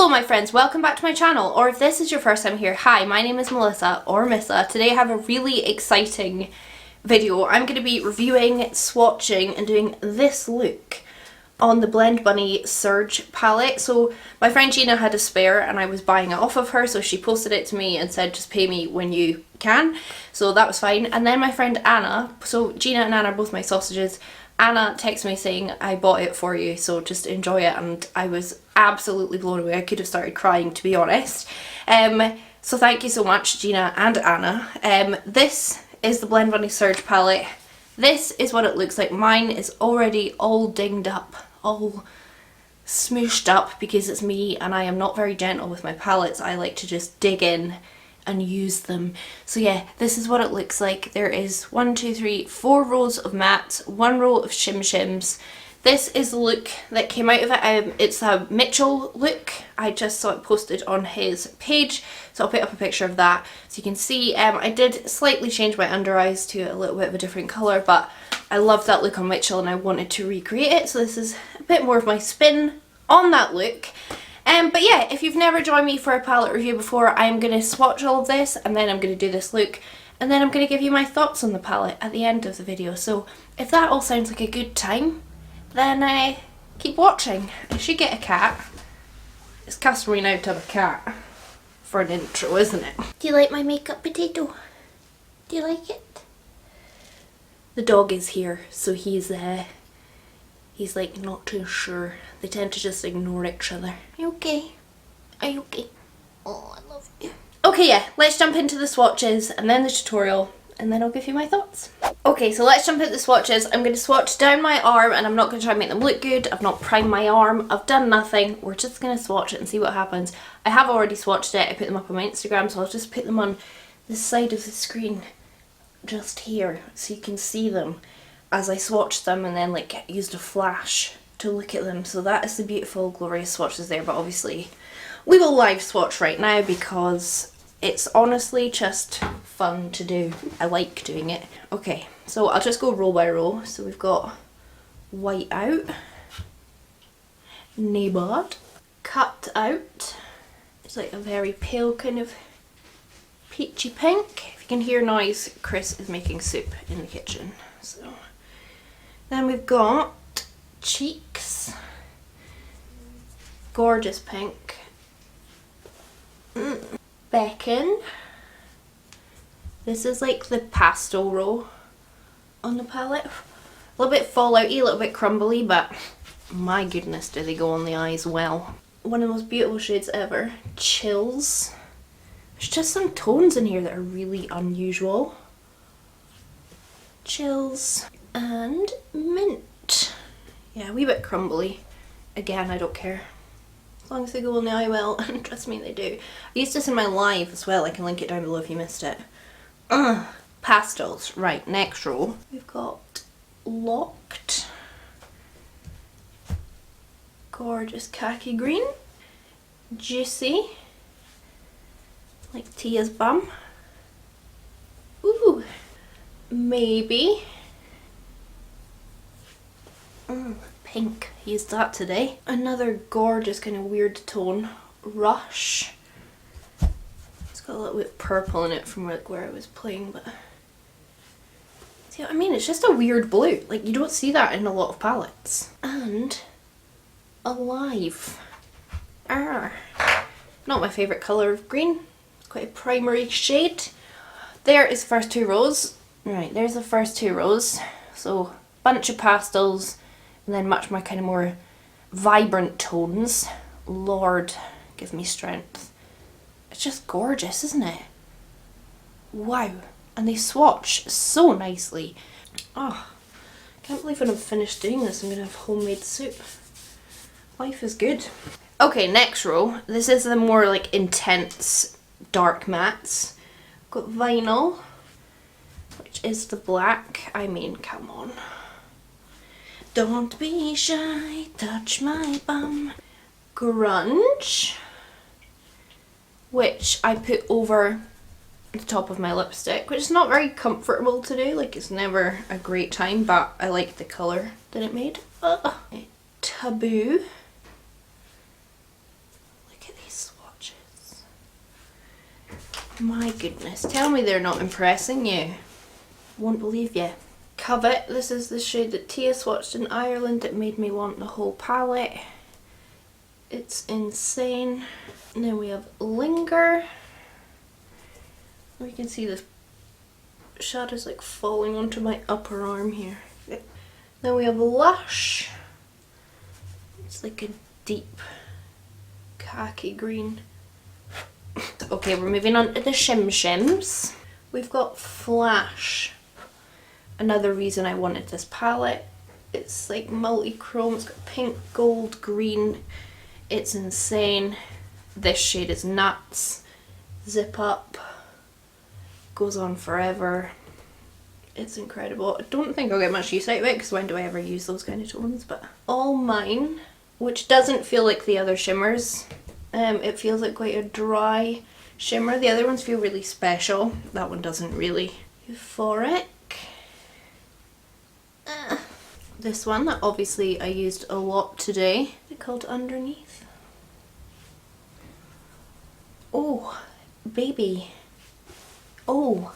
Hello my friends, welcome back to my channel, or if this is your first time here, hi, my name is Melissa, or Missa. Today I have a really exciting video. I'm going to be reviewing, swatching and doing this look on the Blend Bunny Surge palette. So my friend Gina had a spare and I was buying it off of her, so she posted it to me and said just pay me when you can, so that was fine. And then my friend Anna, so Gina and Anna are both my sausages, Anna texted me saying I bought it for you, so just enjoy it, and I was absolutely blown away. I could have started crying, to be honest. So thank you so much, Gina and Anna. This is the Blend Bunny Surge palette. This is what it looks like. Mine is already all dinged up, all smooshed up, because it's me and I am not very gentle with my palettes. I like to just dig in and use them. So yeah, this is what it looks like. There is 4 rows of mattes, 1 row of shim shims. This is the look that came out of it. It's a Mitchell look. I just saw it posted on his page, so I'll put up a picture of that so you can see. I did slightly change my under eyes to a little bit of a different colour, but I love that look on Mitchell and I wanted to recreate it, so this is a bit more of my spin on that look. But yeah, if you've never joined me for a palette review before, I'm going to swatch all of this and then I'm going to do this look and then I'm going to give you my thoughts on the palette at the end of the video. So if that all sounds like a good time, then keep watching. I should get a cat. It's customary now to have a cat for an intro, isn't it? Do you like my makeup potato? Do you like it? The dog is here, so he's like not too sure. They tend to just ignore each other. Are you okay? Are you okay? Oh, I love you. Okay, yeah, let's jump into the swatches and then the tutorial and then I'll give you my thoughts. Okay, so let's jump into the swatches. I'm going to swatch down my arm and I'm not going to try and make them look good. I've not primed my arm. I've done nothing. We're just going to swatch it and see what happens. I have already swatched it. I put them up on my Instagram, so I'll just put them on this side of the screen just here so you can see them as I swatched them, and then like used a flash to look at them. So that is the beautiful, glorious swatches there, but obviously we will live swatch right now because it's honestly just fun to do. I like doing it. Okay, so I'll just go row by row. So we've got white out, nabbed, cut out. It's like a very pale kind of peachy pink. If you can hear noise, Chris is making soup in the kitchen. So then we've got cheeks, gorgeous pink, beckon. This is like the pastel row on the palette. A little bit fallouty, a little bit crumbly, but my goodness do they go on the eyes well. One of the most beautiful shades ever. Chills. There's just some tones in here that are really unusual. Chills. And mint. Yeah, a wee bit crumbly. Again, I don't care. As long as they go on the eye well, and trust me, they do. I used this in my live as well. I can link it down below if you missed it. Pastels. Right, next row. We've got locked. Gorgeous khaki green. Juicy. Like Tia's bum. Ooh. Maybe. Pink. Used that today. Another gorgeous kind of weird tone. Rush. It's got a little bit of purple in it from like where I was playing, but see what I mean? It's just a weird blue. Like you don't see that in a lot of palettes. And alive. Not my favourite colour of green. It's quite a primary shade. There is the first 2 rows. Right, there's the first 2 rows. So bunch of pastels and then much more kind of more vibrant tones. Lord, give me strength. It's just gorgeous, isn't it? Wow. And they swatch so nicely. Oh, I can't believe when I'm finished doing this I'm going to have homemade soup. Life is good. Okay, next row. This is the more like intense dark mattes. Got vinyl, which is the black. I mean, come on. Don't be shy, touch my bum. Grunge, which I put over the top of my lipstick, which is not very comfortable to do. Like, it's never a great time, but I like the colour that it made. Taboo. Look at My goodness, tell me they're not impressing you. Won't believe you. Covet, this is the shade that Tiia swatched in Ireland. It made me want the whole palette. It's insane. And then we have Linger. We can see the shadows like falling onto my upper arm here. Then we have Lush. It's like a deep khaki green. Okay, we're moving on to the Shim Shims. We've got Flash. Another reason I wanted this palette. It's like multi-chrome. It's got pink, gold, green. It's insane. This shade is nuts. Zip up. Goes on forever. It's incredible. I don't think I'll get much use out of it because when do I ever use those kind of tones? But All Mine, which doesn't feel like the other shimmers. It feels like quite a dry shimmer. The other ones feel really special. That one doesn't really. Euphoric. This one that obviously I used a lot today. It's called Underneath. Oh, baby. Oh,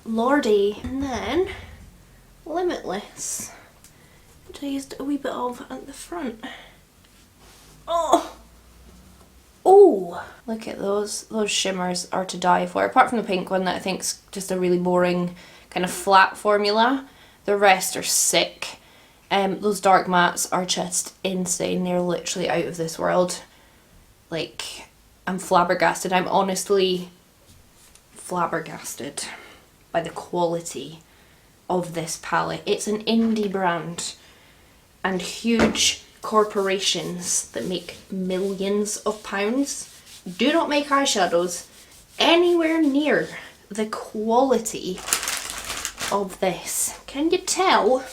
lordy. And then Limitless, which I used a wee bit of at the front. Oh, oh, look at those. Those shimmers are to die for. Apart from the pink one that I think's just a really boring kind of flat formula. The rest are sick. Those dark mattes are just insane. They're literally out of this world. Like, I'm flabbergasted. I'm honestly flabbergasted by the quality of this palette. It's an indie brand and huge corporations that make millions of pounds do not make eyeshadows anywhere near the quality of this. Can you tell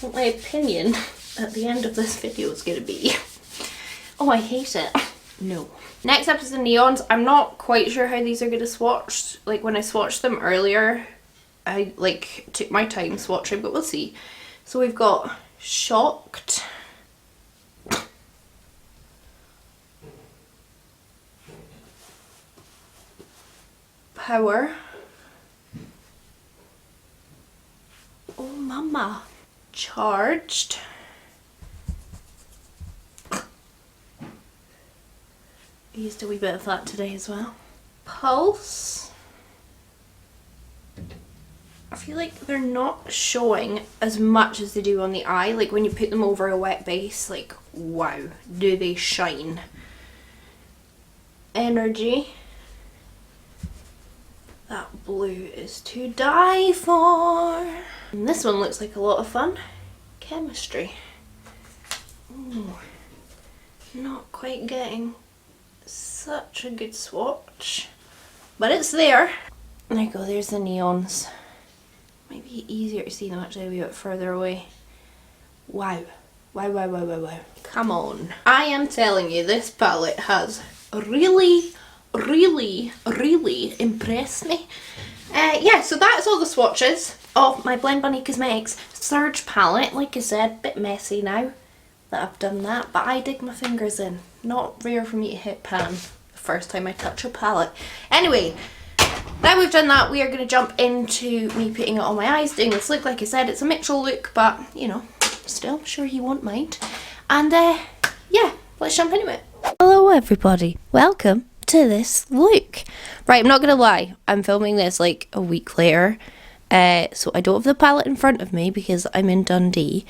what my opinion at the end of this video is going to be? Oh, I hate it. No. Next up is the neons. I'm not quite sure how these are going to swatch. Like when I swatched them earlier, I like took my time swatching, but we'll see. So we've got Shocked. Power. Oh mama. Charged. I used a wee bit of that today as well. Pulse. I feel like they're not showing as much as they do on the eye. Like when you put them over a wet base, like wow, do they shine. Energy. That blue is to die for. And this one looks like a lot of fun. Chemistry. Ooh, not quite getting such a good swatch, but it's there. There you go, there's the neons. Might be easier to see them actually a wee bit further away. Wow. Wow, wow, wow, wow, wow. Come on. I am telling you, this palette has really impressed me. Yeah, so that's all the swatches of my Blend Bunny Cosmetics Surge palette. Like I said, a bit messy now that I've done that, but I dig my fingers in. Not rare for me to hit pan the first time I touch a palette. Anyway, now we've done that, we are going to jump into me putting it on my eyes, doing this look. Like I said, it's a Mitchell look, but you know, still, I'm sure you won't mind. And yeah, let's jump into it. Hello everybody, welcome to this look. Right, I'm not gonna lie, I'm filming this like a week later, so I don't have the palette in front of me because I'm in Dundee,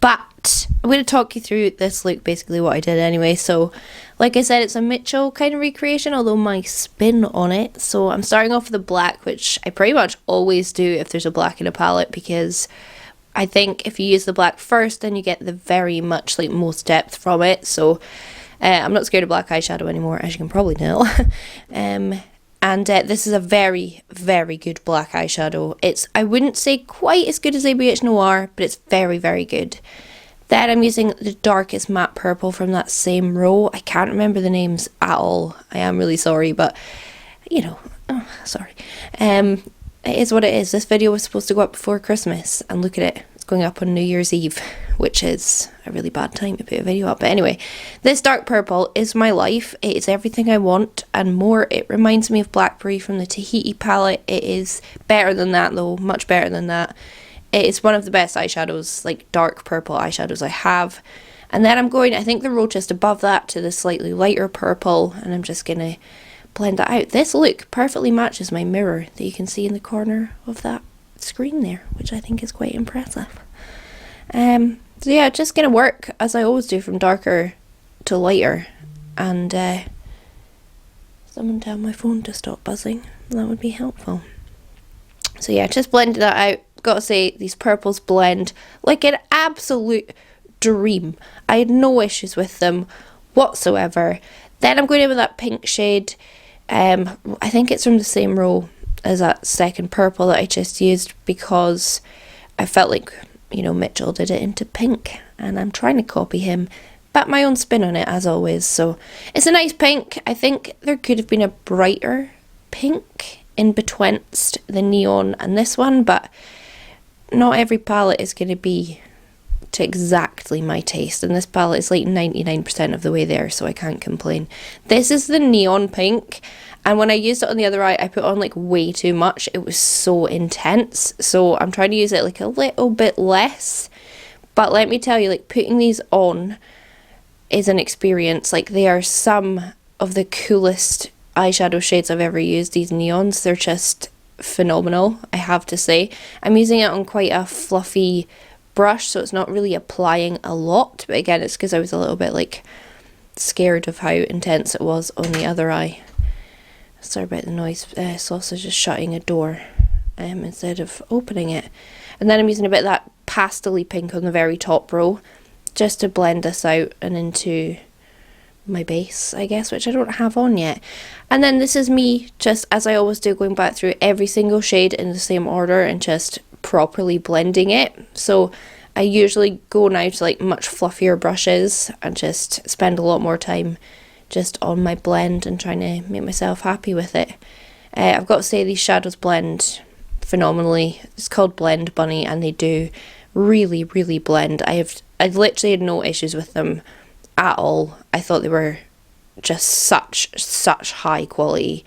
but I'm going to talk you through this look, basically what I did anyway. So like I said, it's a Mitchell kind of recreation, although my spin on it. So I'm starting off with the black, which I pretty much always do if there's a black in a palette, because I think if you use the black first, then you get the very much like most depth from it. So I'm not scared of black eyeshadow anymore, as you can probably tell. And this is a very, very good black eyeshadow. It's, I wouldn't say quite as good as ABH Noir, but it's very, very good. Then I'm using the darkest matte purple from that same row. I can't remember the names at all. I am really sorry, but, you know, sorry. It is what it is. This video was supposed to go up before Christmas, and look at it. It's going up on New Year's Eve, which is a really bad time to put a video up. But anyway, this dark purple is my life. It is everything I want and more. It reminds me of Blackberry from the Tahiti palette. It is better than that though, much better than that. It is one of the best eyeshadows, like dark purple eyeshadows I have. And then I'm going, I think the row just above that to the slightly lighter purple, and I'm just going to blend that out. This look perfectly matches my mirror that you can see in the corner of that screen there, which I think is quite impressive. So yeah, just going to work as I always do from darker to lighter. And someone tell my phone to stop buzzing, that would be helpful. So yeah, just blended that out. Gotta say, these purples blend like an absolute dream. I had no issues with them whatsoever. Then I'm going in with that pink shade. I think it's from the same row as that second purple that I just used, because I felt like, you know, Mitchell did it into pink and I'm trying to copy him, but my own spin on it as always. So it's a nice pink. I think there could have been a brighter pink in betwixt the neon and this one, but not every palette is going to be to exactly my taste, and this palette is like 99% of the way there, so I can't complain. This is the neon pink, and when I used it on the other eye, I put on like way too much. It was so intense, so I'm trying to use it like a little bit less. But let me tell you, like, putting these on is an experience. Like, they are some of the coolest eyeshadow shades I've ever used. These neons, they're just phenomenal, I have to say. I'm using it on quite a fluffy brush, so it's not really applying a lot, but again, it's because I was a little bit like scared of how intense it was on the other eye. Sorry about the noise. Sausage is shutting a door instead of opening it. And then I'm using a bit of that pastel-y pink on the very top row just to blend this out and into my base, I guess, which I don't have on yet. And then this is me, just as I always do, going back through every single shade in the same order and just properly blending it. So I usually go now to like much fluffier brushes and just spend a lot more time just on my blend and trying to make myself happy with it. I've got to say, these shadows blend phenomenally. It's called Blend Bunny, and they do really, really blend. I literally had no issues with them at all. I thought they were just such high quality.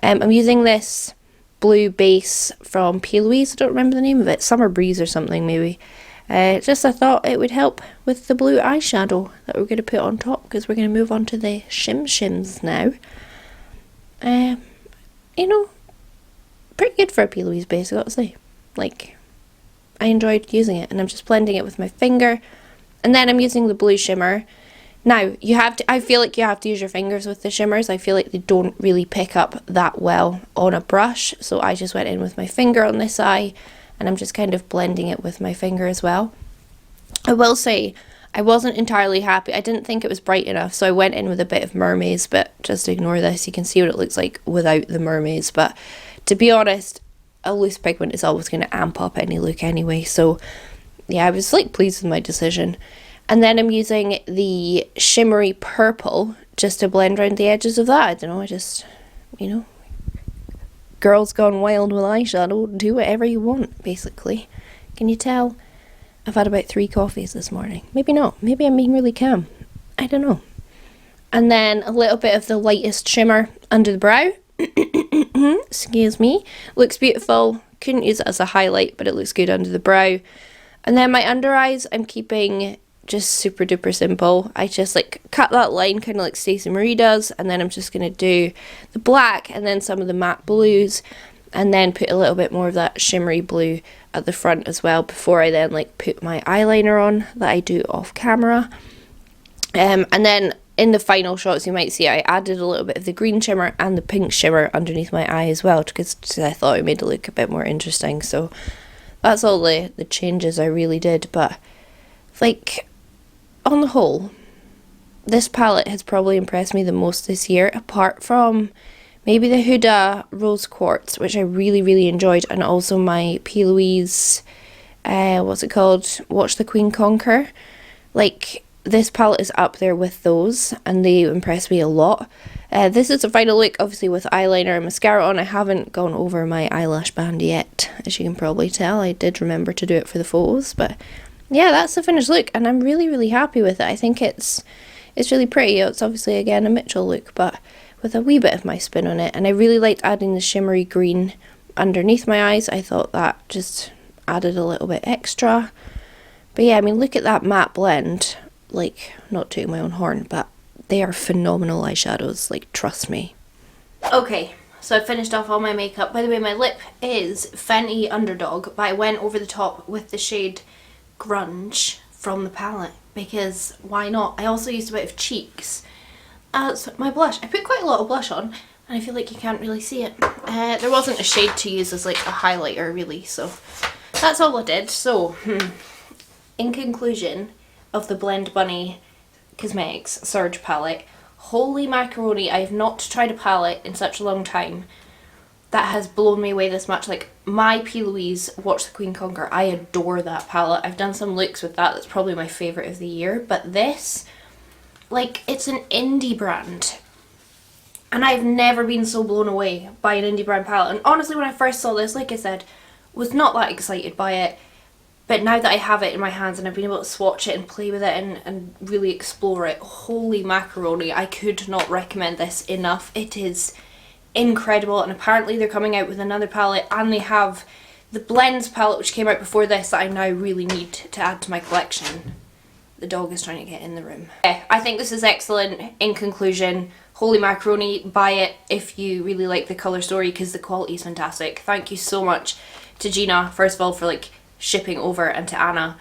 I'm using this blue base from P. Louise. I don't remember the name of it. Summer Breeze or something maybe. Just I thought it would help with the blue eyeshadow that we're going to put on top, because we're going to move on to the shims now. You know, pretty good for a P. Louise base, I got to say. Like, I enjoyed using it, and I'm just blending it with my finger. And then I'm using the blue shimmer. Now, you have to, I feel like you have to use your fingers with the shimmers. I feel like they don't really pick up that well on a brush. So I just went in with my finger on this eye, and I'm just kind of blending it with my finger as well. I will say, I wasn't entirely happy. I didn't think it was bright enough, so I went in with a bit of mermaids, but just ignore this. You can see what it looks like without the mermaids. But to be honest, a loose pigment is always going to amp up any look anyway. So yeah, I was like pleased with my decision. And then I'm using the shimmery purple just to blend around the edges of that. I don't know, I just, you know, girls gone wild with eyeshadow, do whatever you want, basically. Can you tell? I've had about 3 coffees this morning. Maybe not. Maybe I'm being really calm. I don't know. And then a little bit of the lightest shimmer under the brow. Excuse me. Looks beautiful. Couldn't use it as a highlight, but it looks good under the brow. And then my under eyes, I'm keeping just super duper simple. I just like cut that line kind of like Stacey Marie does, and then I'm just going to do the black and then some of the matte blues, and then put a little bit more of that shimmery blue at the front as well before I then like put my eyeliner on that I do off camera. And then in the final shots you might see I added a little bit of the green shimmer and the pink shimmer underneath my eye as well, because I thought it made it look a bit more interesting. So that's all the changes I really did. But like, on the whole, this palette has probably impressed me the most this year, apart from maybe the Huda Rose Quartz, which I really, really enjoyed, and also my P. Louise, what's it called? Watch the Queen Conquer. Like, this palette is up there with those, and they impressed me a lot. This is the final look, obviously with eyeliner and mascara on. I haven't gone over my eyelash band yet, as you can probably tell. I did remember to do it for the photos, but yeah, that's the finished look, and I'm really, really happy with it. I think it's really pretty. It's obviously, again, a Mitchell look, but with a wee bit of my spin on it, and I really liked adding the shimmery green underneath my eyes. I thought that just added a little bit extra. But yeah, I mean, look at that matte blend. Like, not tooting my own horn, but they are phenomenal eyeshadows, like, trust me. Okay, so I finished off all my makeup. By the way, my lip is Fenty Underdog, but I went over the top with the shade Grunge from the palette, because why not? I also used a bit of Cheeks as my blush. I put quite a lot of blush on, and I feel like you can't really see it. There wasn't a shade to use as like a highlighter really, so that's all I did. So, in conclusion of the Blend Bunny Cosmetics Surge palette, holy macaroni, I have not tried a palette in such a long time that has blown me away this much. Like, my P. Louise Watch the Queen Conquer, I adore that palette. I've done some looks with that, that's probably my favourite of the year, but this, like, it's an indie brand. And I've never been so blown away by an indie brand palette. And honestly, when I first saw this, like I said, was not that excited by it. But now that I have it in my hands and I've been able to swatch it and play with it and really explore it, holy macaroni, I could not recommend this enough. It is incredible, and apparently they're coming out with another palette, and they have the Blends palette which came out before this that I now really need to add to my collection. The dog is trying to get in the room. Yeah, I think this is excellent. In conclusion, holy macaroni, buy it if you really like the colour story, because the quality is fantastic. Thank you so much to Gina, first of all, for like shipping over, and to Anna,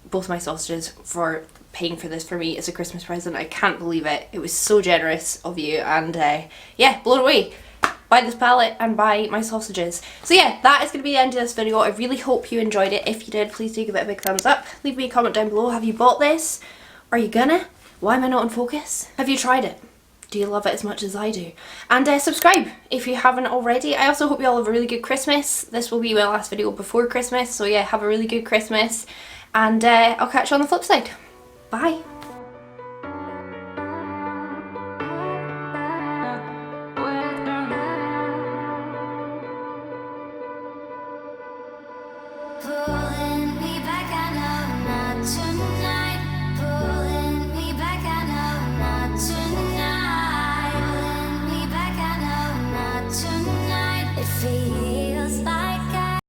both my sausages, for paying for this for me as a Christmas present. I can't believe it. It was so generous of you, and yeah, blown away. Buy this palette and buy my sausages. So yeah, that is going to be the end of this video. I really hope you enjoyed it. If you did, please do give it a big thumbs up. Leave me a comment down below. Have you bought this? Are you gonna? Why am I not in focus? Have you tried it? Do you love it as much as I do? And subscribe if you haven't already. I also hope you all have a really good Christmas. This will be my last video before Christmas, so yeah, have a really good Christmas. And I'll catch you on the flip side. Bye.